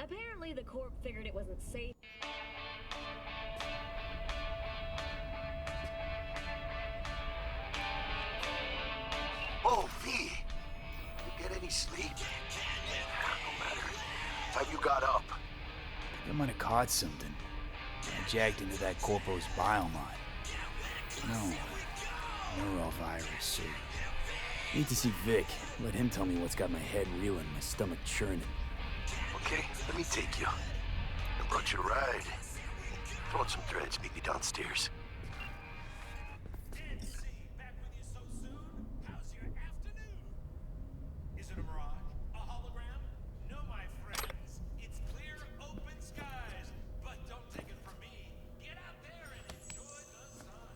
Apparently the Corp figured it wasn't safe. Oh, V! You get any sleep? No matter. Time you got up. I might have caught something. I jacked into that Corpo's biomod. No. Neurovirus. Need to see Vic. Let him tell me what's got my head reeling, my stomach churning. Okay, let me take you. I brought you a ride. Throw on some threads, meet me downstairs. Back with you so soon? How's your afternoon? Is it a mirage? A hologram? No, my friends. It's clear, open skies. But don't take it from me. Get out there and enjoy the sun.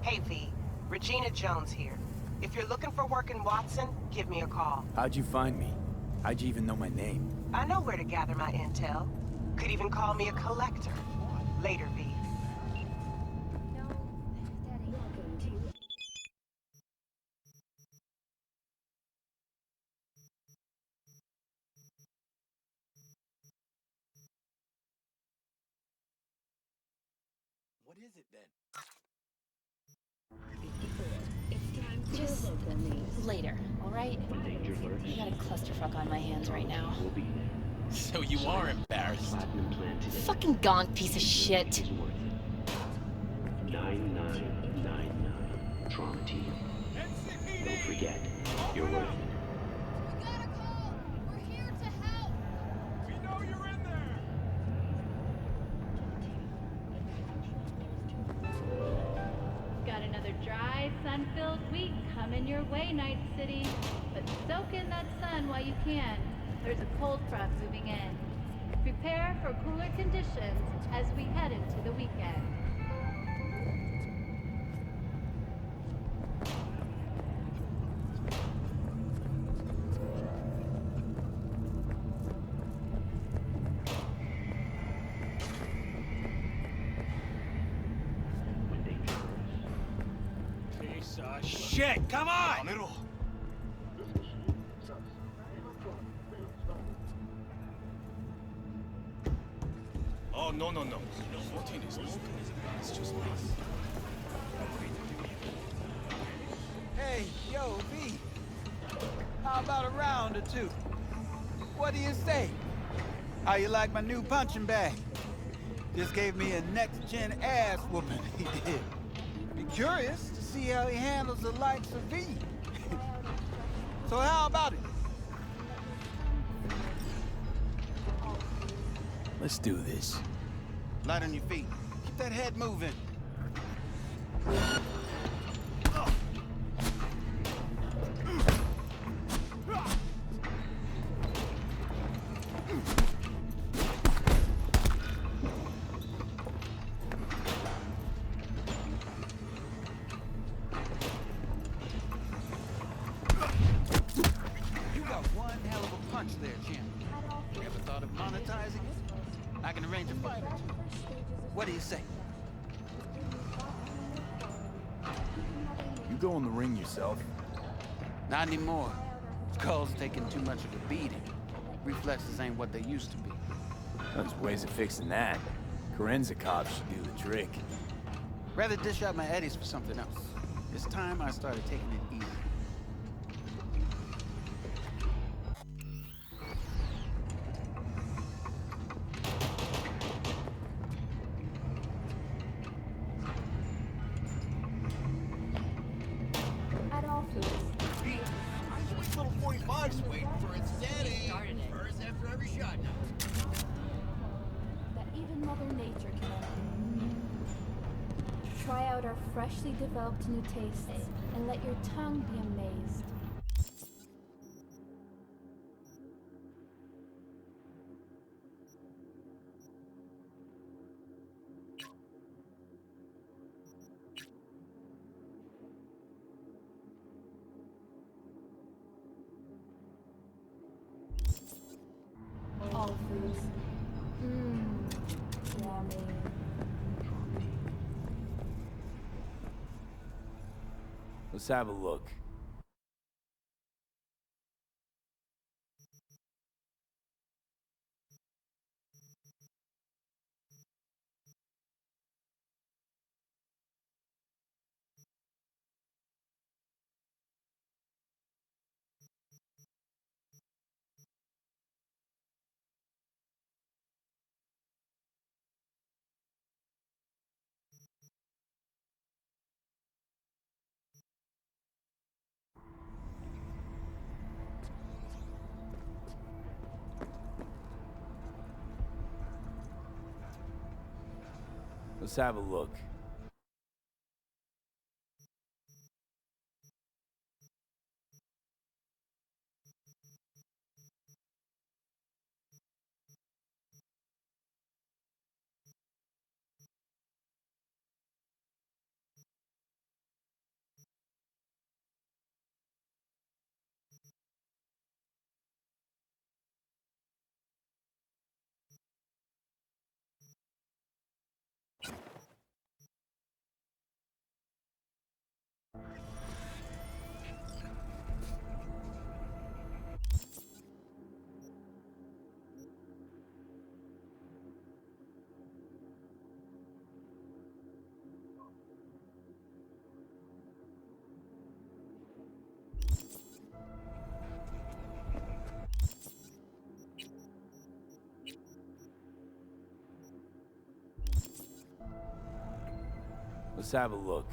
Hey V, Regina Jones here. If you're looking for work in Watson, give me a call. How'd you find me? How'd you even know my name? I know where to gather my intel. Could even call me a collector. Later, V. What is it then? It's time for Just local news. later, all right? Danger lurks. I got a clusterfuck on my hands right now. Will be there. So you are embarrassed. Platinum plan today. Fucking gone, piece of shit. Is worth it. 9999 Trauma Team. Don't forget, you're worth it. We got a call! We're here to help! We know you're in there! Got another dry, sun-filled week coming your way, Night City. But soak in that sun while you can. There's a cold front moving in. Prepare for cooler conditions as we head into the weekend. When danger lurks. Shit, come on! Oh, no, no, no. It's just us. Hey, yo, V. How about a round or two? What do you say? How you like my new punching bag? Just gave me a next-gen ass whooping, he did. Be curious to see how he handles the likes of V. So how about it? Let's do this. Light on your feet. Keep that head moving. You got one hell of a punch there, champ. Ever thought of monetizing it? I can arrange a fight or two. What do you say? You go in the ring yourself. Not anymore. Skull's taking too much of a beating. Reflexes ain't what they used to be. There's ways of fixing that. Corinne's cop should do the trick. Rather dish out my eddies for something else. It's time I started taking it easy. At all foods. Little 45's waiting for its daddy. First after every shot now. That even Mother Nature can envy. Try out our freshly developed new tastes and let your tongue be amazed. All foods. Yummy. Let's have a look. Let's have a look. Let's have a look.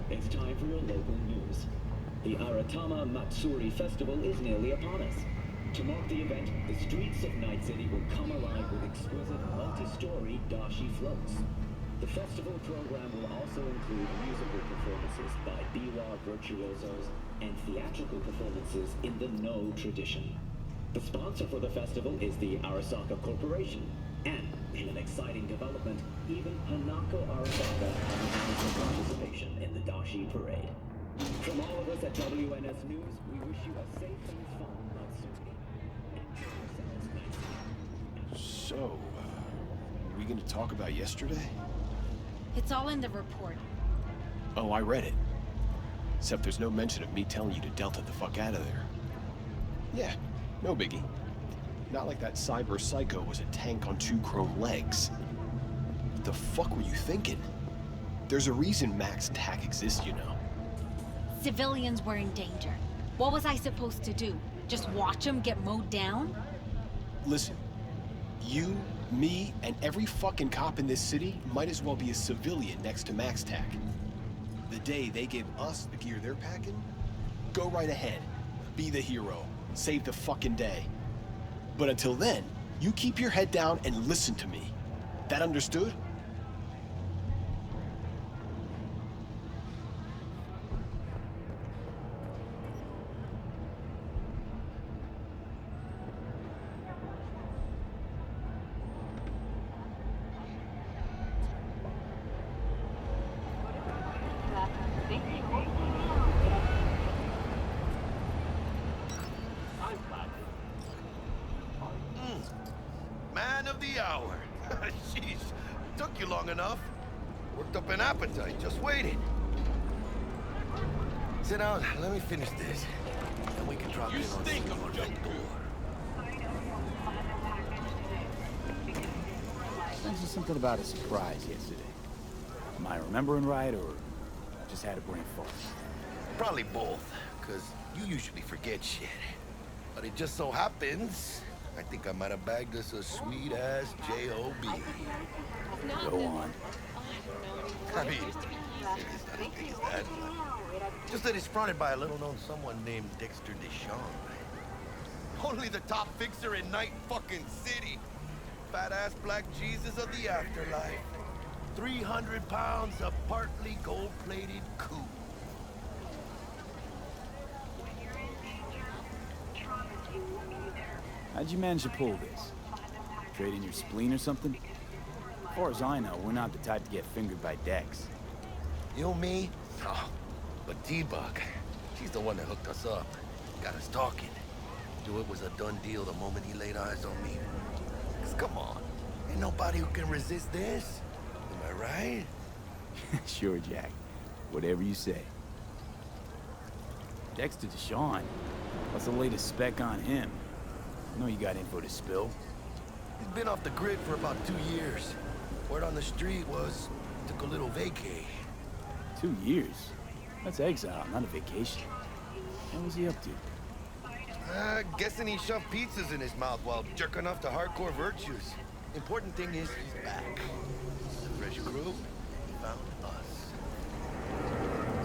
It's time for your local news. The Aratama Matsuri Festival is nearly upon us. To mark the event, the streets of Night City will come alive with exquisite multi-story dashi floats. The festival program will also include musical performances by biwa virtuosos and theatrical performances in the No tradition. The sponsor for the festival is the Arasaka Corporation, and in an exciting development, even Hanako Arasaka has participation in the Dashi Parade. From all of us at WNS News, we wish you a safe and fun Matsuri. Enjoy yourselves nicely. So, are we gonna talk about yesterday? It's all in the report. Oh, I read it. Except there's no mention of me telling you to Delta the fuck out of there. Yeah, no biggie. Not like that cyber psycho was a tank on 2 chrome legs. What the fuck were you thinking? There's a reason Max TAC exists, you know. Civilians were in danger. What was I supposed to do? Just watch them get mowed down? Listen, you, me, and every fucking cop in this city might as well be a civilian next to Max TAC. The day they give us the gear they're packing, go right ahead. Be the hero. Save the fucking day. But until then, you keep your head down and listen to me. That understood? Man of the hour. Jeez, took you long enough. Worked up an appetite, just waiting. Sit down, let me finish this. Then we can drop in on your back door. Mentioned something about a surprise yesterday. Am I remembering right, or just had a brain fart? Probably both, because you usually forget shit. But it just so happens I think I might have bagged us a sweet-ass J.O.B. Go on. I mean, it's not as big as that. Just that it's fronted by a little-known someone named Dexter Deshawn. Only the top fixer in Night fucking City. Fat-ass black Jesus of the afterlife. 300 pounds of partly gold-plated coup. How'd you manage to pull this? Trade in your spleen or something? As far as I know, we're not the type to get fingered by Dex. You know me? Oh, but T-Bug, she's the one that hooked us up. Got us talking. Knew it was a done deal the moment he laid eyes on me. 'Cause come on, ain't nobody who can resist this. Am I right? Sure, Jack. Whatever you say. Dexter Deshawn? What's the latest spec on him? I know you got info to spill. He's been off the grid for about 2 years. Word on the street was took a little vacay. 2 years? That's exile, not a vacation. What was he up to? Guessing he shoved pizzas in his mouth while jerking off to hardcore virtues. Important thing is he's back. The fresh crew found us.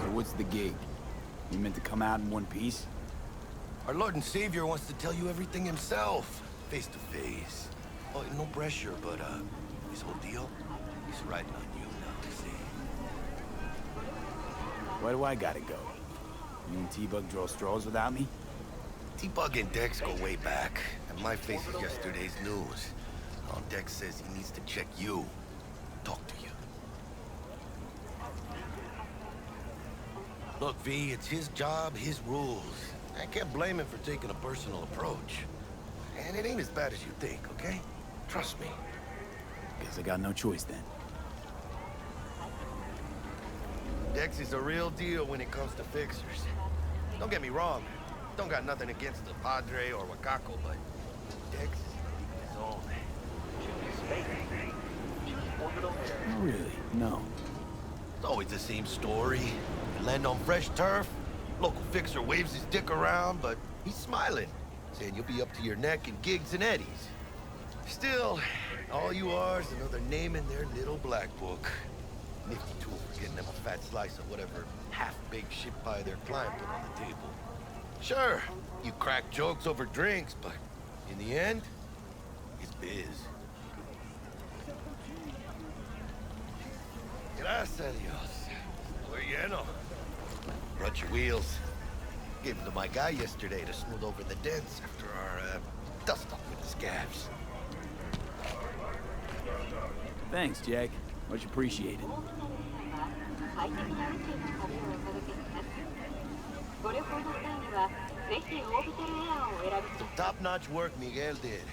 So what's the gig? You meant to come out in one piece? Our Lord and Savior wants to tell you everything himself, face to face. Oh, no pressure, but his whole deal, he's riding on you now, see? Why do I gotta go? You and T-Bug draw straws without me? T-Bug and Dex go way back, and my face is yesterday's news. Now Dex says he needs to check you, talk to you. Look, V, it's his job, his rules. I can't blame him for taking a personal approach. And it ain't as bad as you think, okay? Trust me. Guess I got no choice then. Dex is a real deal when it comes to fixers. Don't get me wrong. Don't got nothing against the Padre or Wakako, but Dex is his own. Not really, no. It's always the same story. You land on fresh turf, local fixer waves his dick around, but he's smiling, saying you'll be up to your neck in gigs and eddies. Still, all you are is another name in their little black book. Nifty tool for getting them a fat slice of whatever half-baked shit pie their client put on the table. Sure, you crack jokes over drinks, but in the end, it's biz. Gracias a Dios. We're lleno. Brought your wheels. Gave them to my guy yesterday to smooth over the dents after our dust up with the scabs. Thanks, Jack. Much appreciated. Some top-notch work Miguel did.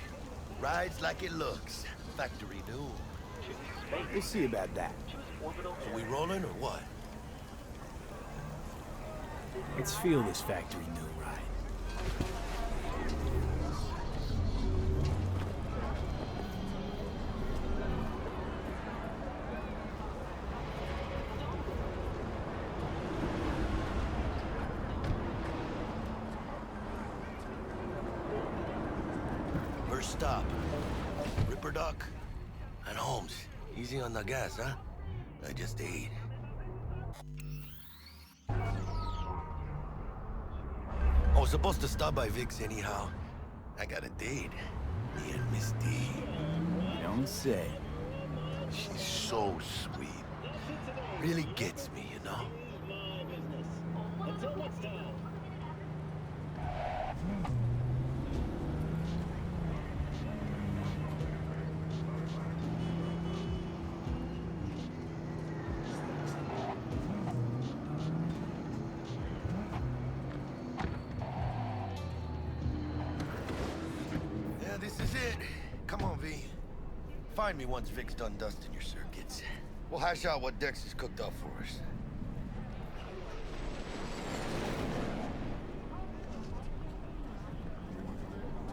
Rides like it looks. Factory new. We'll see about that. Are we rolling or what? Let's feel this factory new ride. First stop. Ripper Duck and Holmes. Easy on the gas, huh? I just ate. I was supposed to stop by Vic's anyhow. I got a date. Me and Miss D. Don't say. She's so sweet. Really gets me, you know? Until next time. Yeah, this is it. Come on, V. Find me once Vic's done dusting your circuits. We'll hash out what Dex has cooked up for us.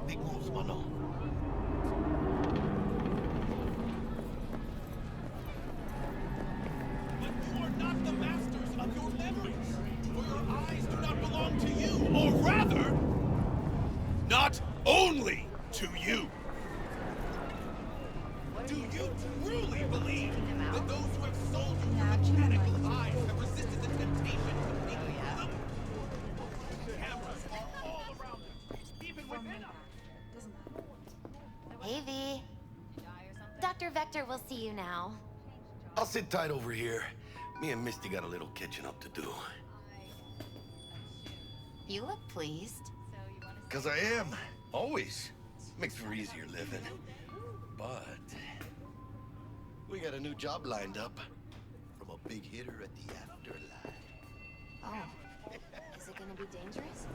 Big moves, mano. But you are not the masters of your memories, for your eyes do not belong to you, or rather, not only to you. Vector will see you now. I'll sit tight over here. Me and Misty got a little catching up to do. You look pleased. 'Cause I am. Always. Makes for easier living. But we got a new job lined up from a big hitter at the afterlife. Oh. Is it gonna be dangerous?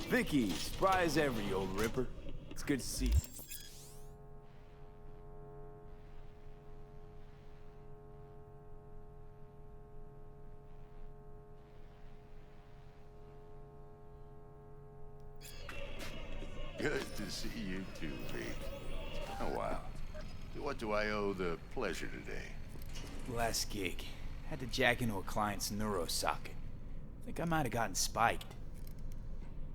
Vicky, spry as ever, you old ripper. It's good to see you. Good to see you too, V. Oh, wow. What do I owe the pleasure today? Last gig. Had to jack into a client's neuro socket. Think I might have gotten spiked.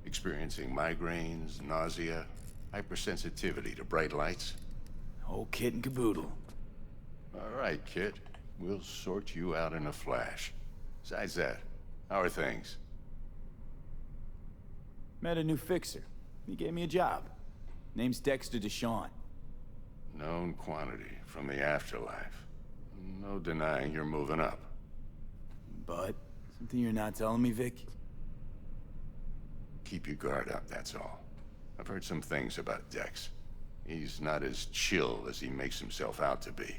Experiencing migraines, nausea, hypersensitivity to bright lights? Whole kit and caboodle. All right, kid. We'll sort you out in a flash. Besides that, how are things? Met a new fixer. He gave me a job. Name's Dexter Deshawn. Known quantity from the afterlife. No denying you're moving up. But, something you're not telling me, Vic? Keep your guard up, that's all. I've heard some things about Dex. He's not as chill as he makes himself out to be.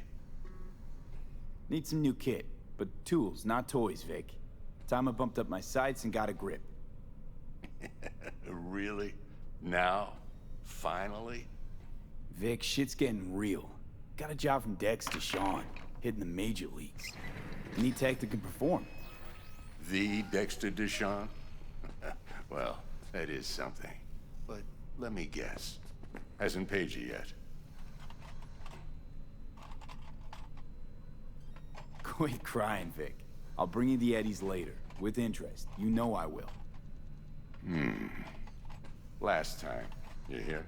Need some new kit, but tools, not toys, Vic. Time I bumped up my sights and got a grip. Really? Now? Finally? Vic, shit's getting real. Got a job from Dex Deshawn, hitting the major leagues. Need tech that can perform. The Dexter Deshawn? Well, that is something. But let me guess. Hasn't paid you yet. Quit crying, Vic. I'll bring you the eddies later, with interest. You know I will. Last time. You hear?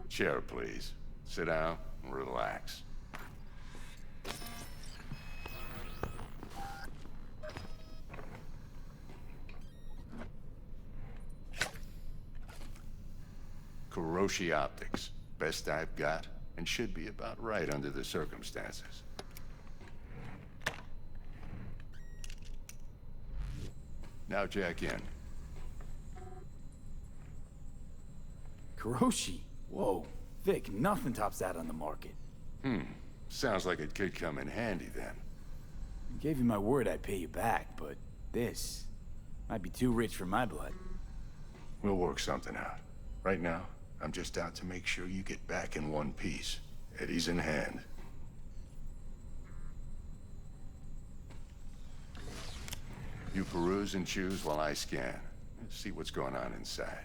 Chair, please. Sit down and relax. Kuroshi Optics. Best I've got, and should be about right under the circumstances. Now jack in. Kuroshi? Whoa. Vic, nothing tops that on the market. Sounds like it could come in handy then. I gave you my word I'd pay you back, but this might be too rich for my blood. We'll work something out. Right now, I'm just out to make sure you get back in one piece. Eddie's in hand. You peruse and choose while I scan. Let's see what's going on inside.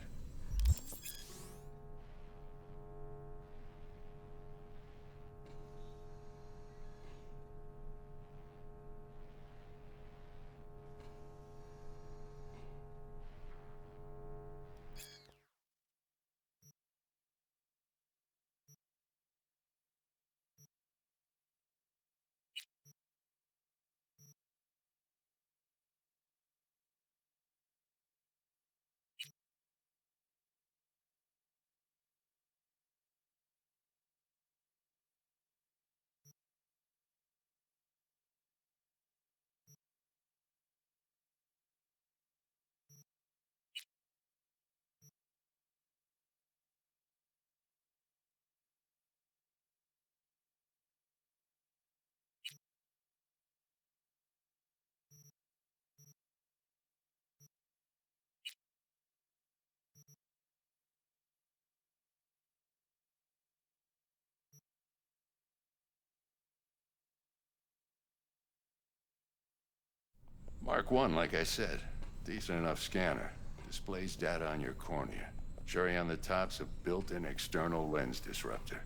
Mark 1, like I said. Decent enough scanner. Displays data on your cornea. Cherry on the top's a built-in external lens disruptor.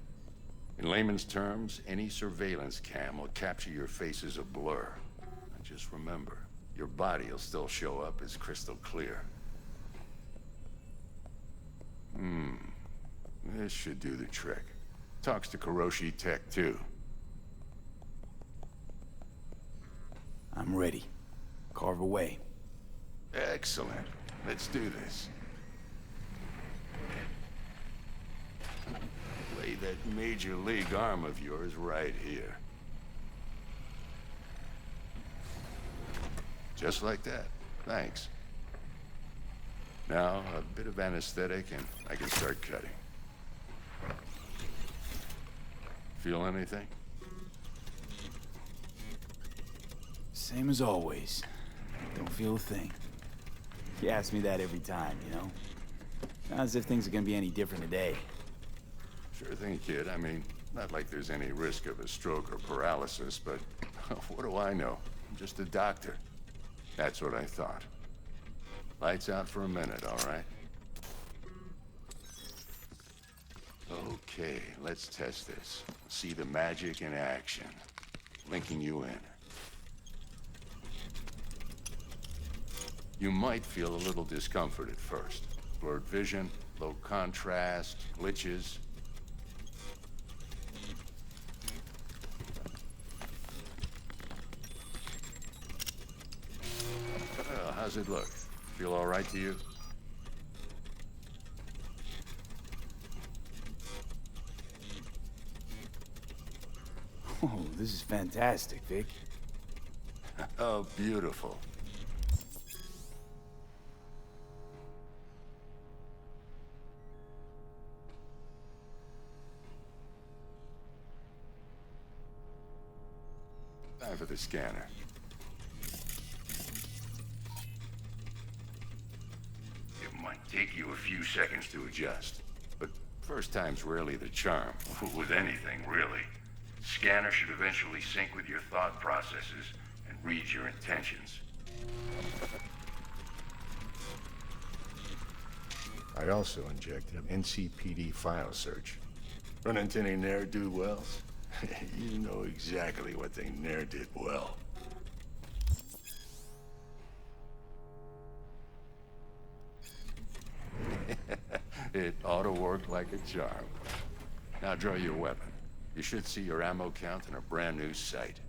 In layman's terms, any surveillance cam will capture your face as a blur. And just remember, your body will still show up as crystal clear. This should do the trick. Talks to Kuroshi Tech, too. I'm ready. Carve away. Excellent. Let's do this. Lay that major league arm of yours right here. Just like that. Thanks. Now, a bit of anesthetic and I can start cutting. Feel anything? Same as always. Don't feel a thing. You ask me that every time, you know? Not as if things are gonna be any different today. Sure thing, kid. I mean, not like there's any risk of a stroke or paralysis, but what do I know? I'm just a doctor. That's what I thought. Lights out for a minute, all right? Okay, let's test this. See the magic in action. Linking you in. You might feel a little discomfort at first. Blurred vision, low contrast, glitches. Well, how's it look? Feel all right to you? Oh, this is fantastic, Vic. Oh, beautiful. Time for the scanner. It might take you a few seconds to adjust, but first time's rarely the charm. With anything, really. Scanner should eventually sync with your thought processes and read your intentions. I also injected an NCPD file search. Run into any ne'er-do-wells? You know exactly what they ne'er did well. It ought to work like a charm. Now draw your weapon. You should see your ammo count in a brand new sight.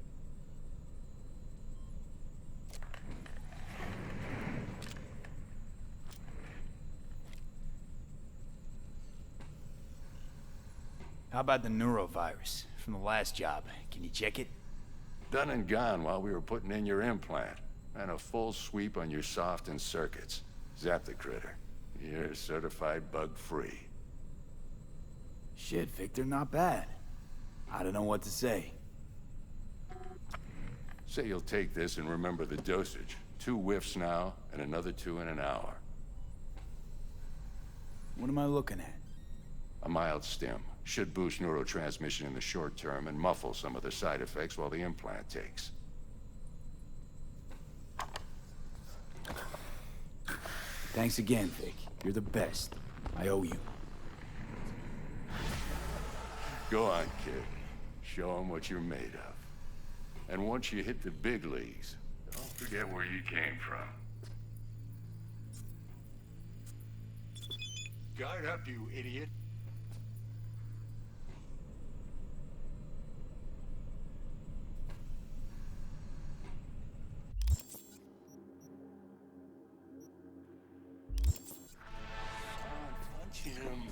How about the neurovirus from the last job? Can you check it? Done and gone while we were putting in your implant. And a full sweep on your soft and circuits. Zap the critter. You're certified bug-free. Shit, Victor, not bad. I don't know what to say. Say you'll take this and remember the dosage. 2 whiffs now, and another 2 in an hour. What am I looking at? A mild stim. Should boost neurotransmission in the short term and muffle some of the side effects while the implant takes. Thanks again, Vic. You're the best. I owe you. Go on, kid. Show them what you're made of. And once you hit the big leagues, don't forget where you came from. Guard up, you idiot. Punch him.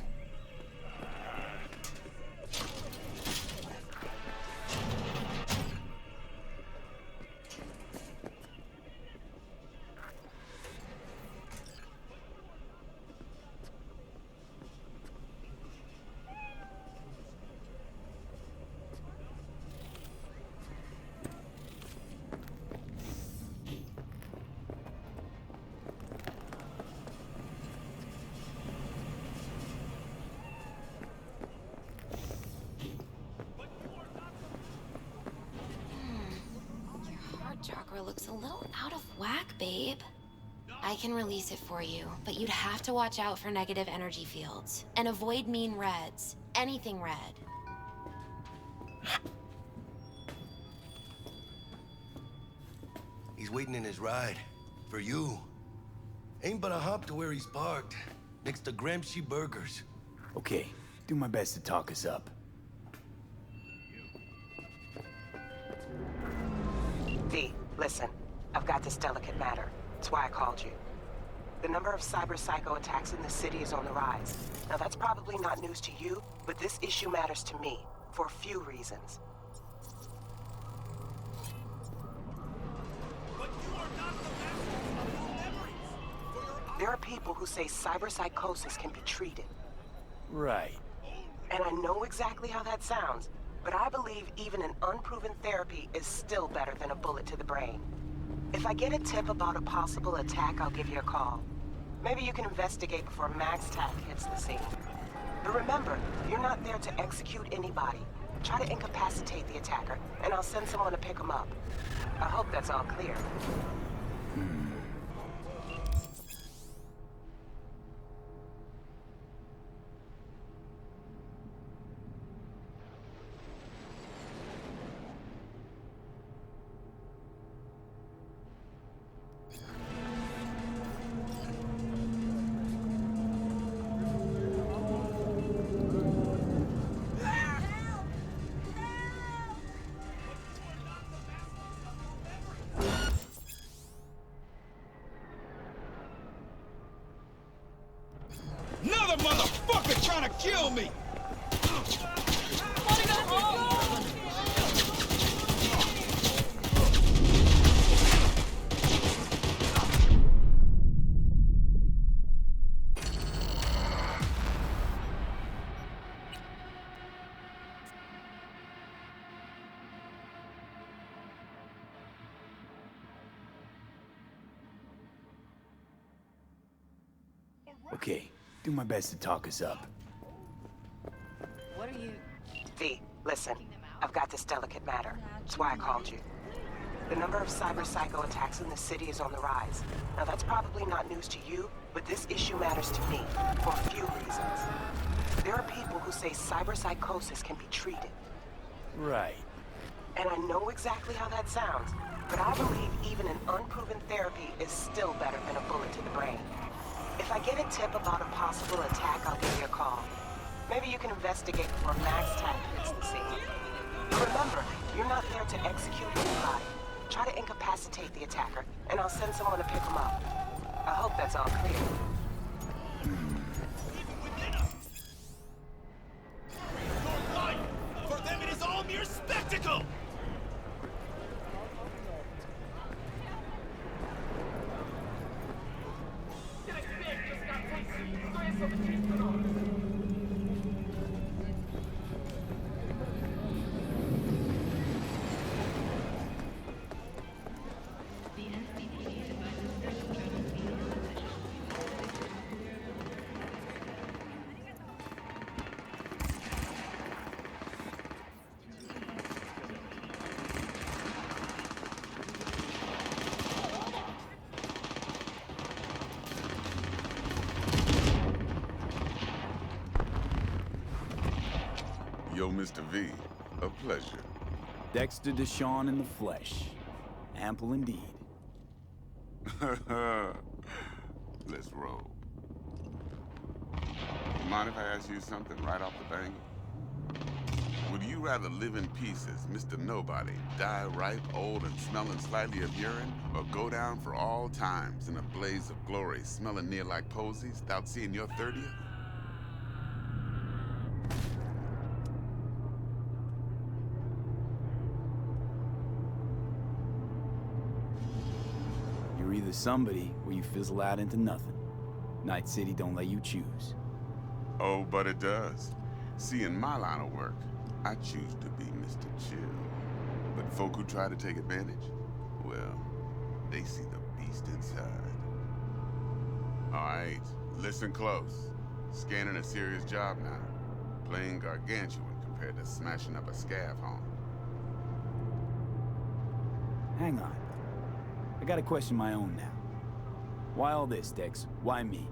Chakra looks a little out of whack, babe. I can release it for you, but you'd have to watch out for negative energy fields. And avoid mean reds. Anything red. He's waiting in his ride. For you. Ain't but a hop to where he's parked. Next to Gramsci Burgers. Okay, do my best to talk us up. V, Listen, I've got this delicate matter. That's why I called you. The number of cyber psycho attacks in the city is on the rise. Now that's probably not news to you, but this issue matters to me, for a few reasons. There are people who say cyberpsychosis can be treated. Right. And I know exactly how that sounds, but I believe even an unproven therapy is still better than a bullet to the brain. If I get a tip about a possible attack, I'll give you a call. Maybe you can investigate before MaxTac hits the scene. But remember, you're not there to execute anybody. Try to incapacitate the attacker, and I'll send someone to pick him up. I hope that's all clear. Another motherfucker trying to kill me! Okay, do my best to talk us up. What are you... V, listen. I've got this delicate matter. That's why I called you. The number of cyber psycho attacks in the city is on the rise. Now that's probably not news to you, but this issue matters to me, for a few reasons. There are people who say cyber psychosis can be treated. Right. And I know exactly how that sounds, but I believe even an unproven therapy is still better than a bullet to the brain. If I get a tip about a possible attack, I'll give you a call. Maybe you can investigate before MaxTac hits the scene. But remember, you're not there to execute anybody. Try to incapacitate the attacker, and I'll send someone to pick him up. I hope that's all clear. For them, it is all mere spectacle! Yo, Mr. V, a pleasure. Dexter Deshawn in the flesh. Ample indeed. Let's roll. Mind if I ask you something right off the bang? Would you rather live in peace as Mr. Nobody, die ripe, old, and smelling slightly of urine, or go down for all times in a blaze of glory, smelling near like posies, without seeing your 30th? You're either somebody or you fizzle out into nothing. Night City don't let you choose. Oh, but it does. See, in my line of work, I choose to be Mr. Chill. But folk who try to take advantage, well, they see the beast inside. All right, listen close. Scanning a serious job now. Playing gargantuan compared to smashing up a scav home. Hang on. I gotta question my own now. Why all this, Dex? Why me?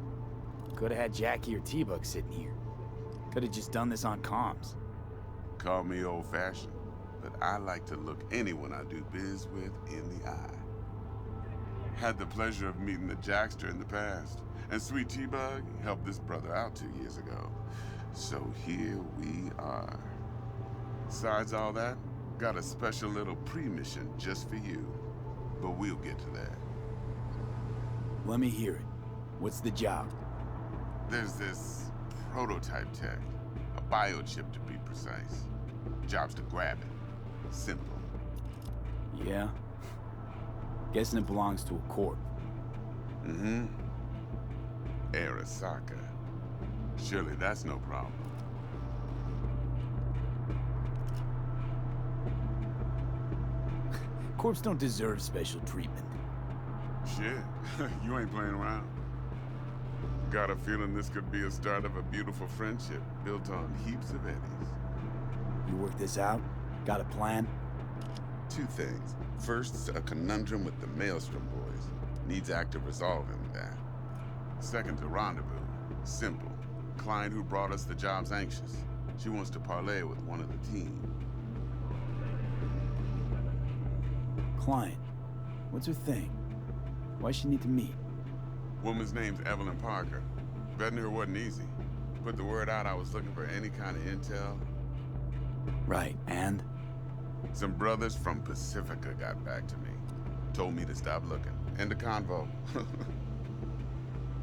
Could've had Jackie or T-Bug sitting here. Could've just done this on comms. Call me old-fashioned, but I like to look anyone I do biz with in the eye. Had the pleasure of meeting the Jackster in the past, and Sweet T-Bug helped this brother out 2 years ago. So here we are. Besides all that, got a special little pre-mission just for you. but we'll get to that. Let me hear it. What's the job? There's this prototype tech, a biochip to be precise. Job's to grab it. Simple. Yeah? Guessing it belongs to a corp. Mm-hmm. Arasaka. Surely that's no problem. Corps don't deserve special treatment. Shit, you ain't playing around. Got a feeling this could be a start of a beautiful friendship built on heaps of eddies. You work this out? Got a plan? Two things. First, a conundrum with the Maelstrom boys. Needs active resolving with that. Second, a rendezvous. Simple. Client who brought us the job's anxious. She wants to parlay with one of the team. Client? What's her thing? Why she need to meet? Woman's name's Evelyn Parker. Vetting her wasn't easy. Put the word out I was looking for any kind of intel. Right, and? Some brothers from Pacifica got back to me. Told me to stop looking. End of convo.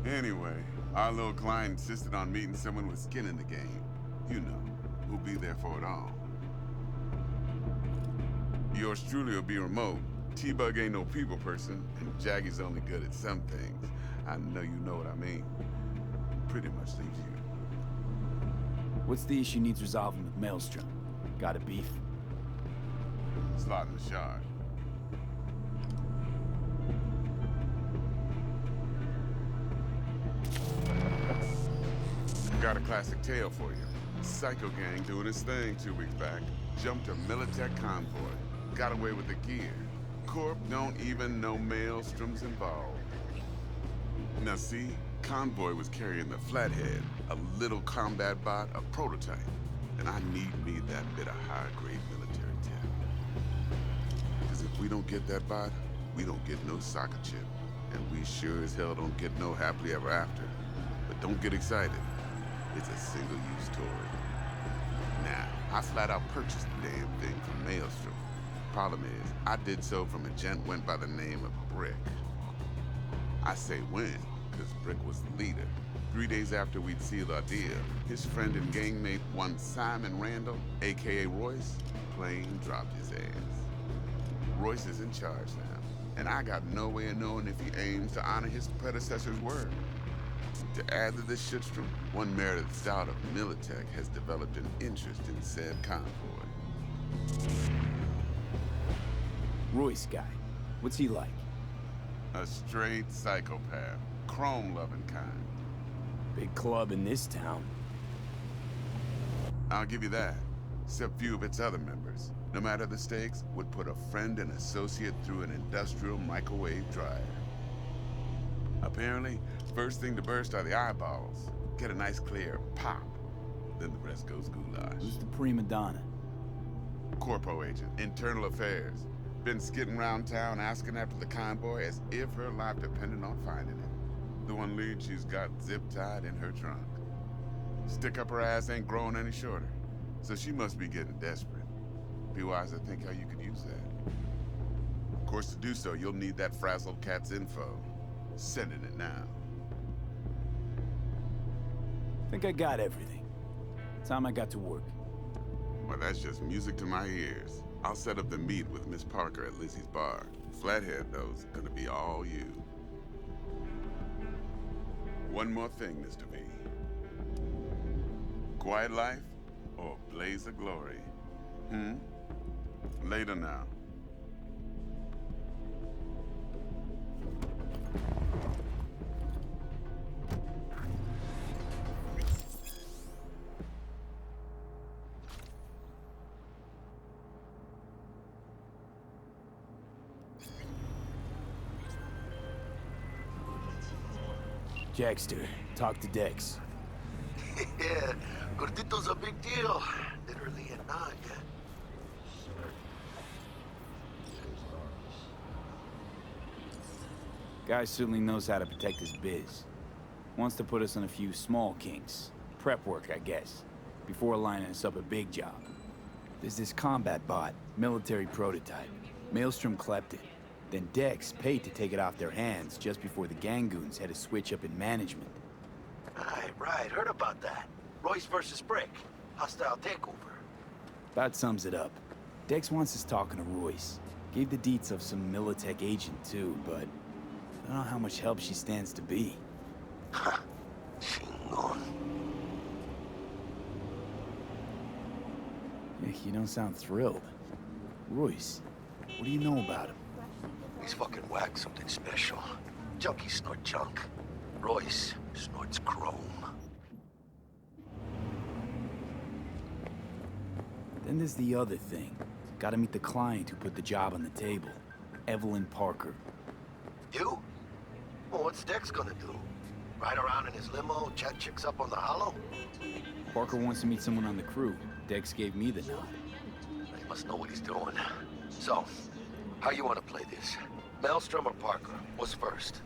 Anyway, our little client insisted on meeting someone with skin in the game. You know, who'll be there for it all. Yours truly will be remote. T-Bug ain't no people person, and Jaggy's only good at some things. I know you know what I mean. Pretty much leaves you. What's the issue needs resolving with Maelstrom? Got a beef? Slot in the shard. Got a classic tale for you. Psycho gang doing his thing 2 weeks back. Jumped a Militech convoy. Got away with the gear. Corp don't even know Maelstrom's involved. Now see, convoy was carrying the Flathead, a little combat bot, a prototype. And I need me that bit of high-grade military tech. Because if we don't get that bot, we don't get no soccer chip. And we sure as hell don't get no happily ever after. But don't get excited. It's a single-use toy. Now, I flat out purchased the damn thing from Maelstrom. Problem is, I did so from a gent went by the name of Brick. I say when, because Brick was the leader. 3 days after we'd sealed our deal, his friend and gangmate, one Simon Randall, a.k.a. Royce, plain dropped his ass. Royce is in charge now, and I got no way of knowing if he aims to honor his predecessor's word. To add to this shitstrom, one Meredith Stout of Militech has developed an interest in said convoy. Royce guy. What's he like? A straight psychopath. Chrome-loving kind. Big club in this town. I'll give you that. Except few of its other members, no matter the stakes, would put a friend and associate through an industrial microwave dryer. Apparently, first thing to burst are the eyeballs. Get a nice clear pop. Then the rest goes goulash. Who's the prima donna? Corpo agent, internal affairs. Been skidding around town asking after the convoy as if her life depended on finding it. The one lead she's got zip-tied in her trunk. Stick up her ass ain't growing any shorter, so she must be getting desperate. Be wise to think how you could use that. Of course, to do so, you'll need that frazzled cat's info. Sending it now. Think I got everything. Time I got to work. Well, that's just music to my ears. I'll set up the meet with Miss Parker at Lizzie's bar. Flathead, though, is gonna be all you. One more thing, Mr. V. Quiet life or blaze of glory? Later now. Jackster, talk to Dex. Yeah, Gordito's a big deal. Literally a nog. Guy certainly knows how to protect his biz. Wants to put us on a few small kinks. Prep work, I guess. Before lining us up a big job. There's this combat bot, military prototype. Maelstrom clept it. Then Dex paid to take it off their hands just before the Gangoons had a switch up in management. Right. Heard about that. Royce versus Brick. Hostile takeover. About sums it up. Dex wants us talking to Royce. Gave the deets of some Militech agent too, but I don't know how much help she stands to be. Ha. Chingon. You don't sound thrilled. Royce, what do you know about him? He's fucking whack, something special. Junkies snort junk. Royce snorts chrome. Then there's the other thing. Gotta meet the client who put the job on the table. Evelyn Parker. You? Well, what's Dex gonna do? Ride around in his limo, chat chicks up on the hollow? Parker wants to meet someone on the crew. Dex gave me the nod. He must know what he's doing. So, how you want to play this? Maelstrom or Parker? What's first?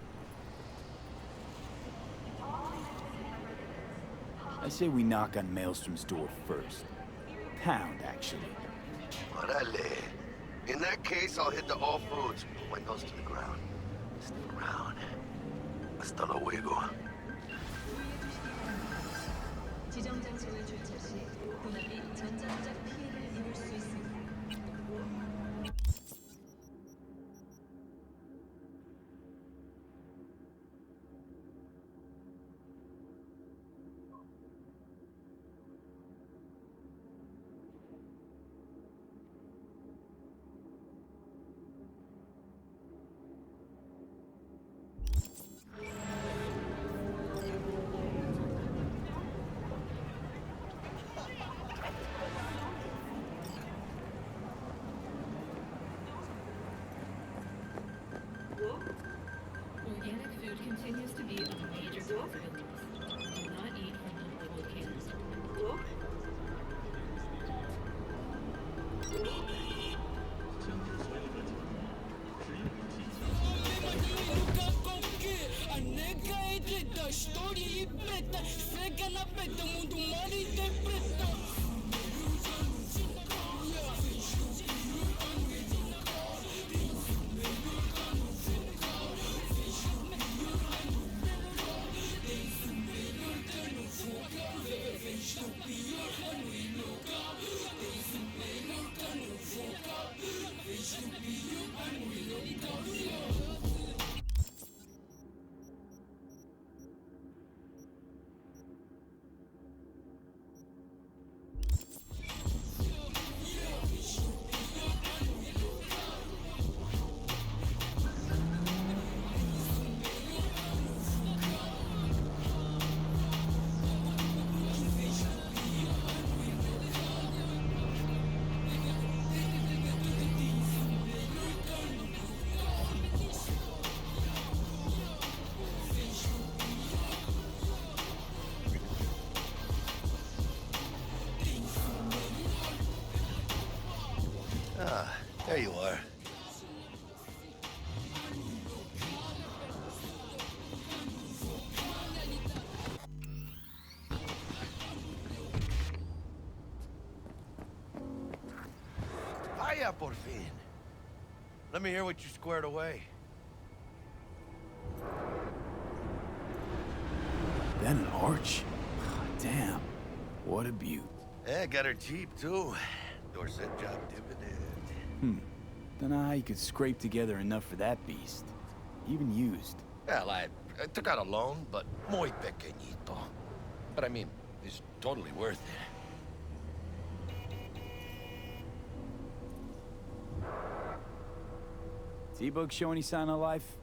I say we knock on Maelstrom's door first. Pound, actually. Orale. In that case, I'll hit the off-roads. Put my nose to the ground. Stick around. Hasta luego. 지정 장소에 주차 시 군합 및 전자적 피해를 입을 수 있습니다. Organic food continues to be a major possibility. Do not eat from unlabeled cans. Ah, there you are. Vaya, por fin. Let me hear what you squared away. Then an arch? Damn, what a beaut. Yeah, got her cheap, too. Dorset job dividend. Don't know how you could scrape together enough for that beast. Even used. Well, I took out a loan, but muy pequeñito. But I mean, it's totally worth it. T-Bug show any sign of life?